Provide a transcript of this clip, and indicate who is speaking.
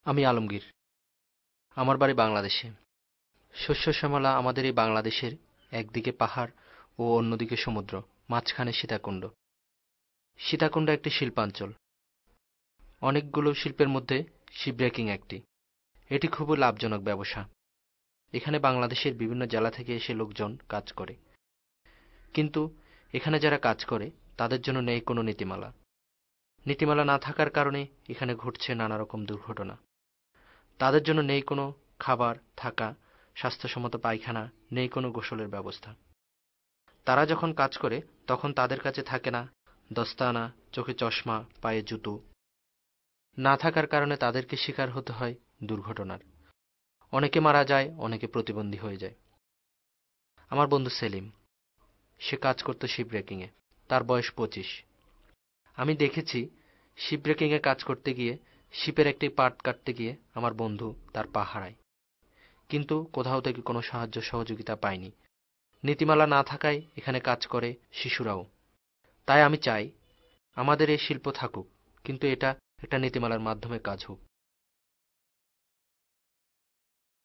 Speaker 1: আমি আলমগীর। আমার বাড়ি বাংলাদেশে। শস্য শ্যামলা আমাদের এই বাংলাদেশের একদিকে পাহাড় ও অন্যদিকে সমুদ্র, মাঝখানে সীতাকুণ্ড। সীতাকুণ্ড একটি শিল্পাঞ্চল। অনেকগুলো শিল্পের মধ্যে শিপব্রেকিং একটি। এটি খুবই লাভজনক ব্যবসা। এখানে বাংলাদেশের বিভিন্ন জেলা থেকে এসে লোকজন কাজ করে, কিন্তু এখানে যারা কাজ করে তাদের জন্য নেই কোনো নীতিমালা। নীতিমালা না থাকার কারণে এখানে ঘটছে নানা রকম দুর্ঘটনা। তাদের জন্য নেই কোনো খাবার, থাকা, স্বাস্থ্যসম্মত পায়খানা, নেই কোনো গোসলের ব্যবস্থা। তারা যখন কাজ করে তখন তাদের কাছে থাকে না দস্তানা, চোখে চশমা, পায়ে জুতো। না থাকার কারণে তাদেরকে শিকার হতে হয় দুর্ঘটনার। অনেকে মারা যায়, অনেকে প্রতিবন্ধী হয়ে যায়। আমার বন্ধু সেলিম, সে কাজ করত শিপ ব্রেকিংয়ে। তার বয়স 25। আমি দেখেছি শিপ ব্রেকিংয়ে কাজ করতে গিয়ে, শিপের একটি পার্ট কাটতে গিয়ে আমার বন্ধু তার পা হারায়, কিন্তু কোথাও থেকে কোনো সাহায্য সহযোগিতা পায়নি। নীতিমালা না থাকায় এখানে কাজ করে শিশুরাও। তাই আমি চাই আমাদের এই শিল্প থাকুক, কিন্তু এটা একটা নীতিমালার মাধ্যমে কাজ হোক।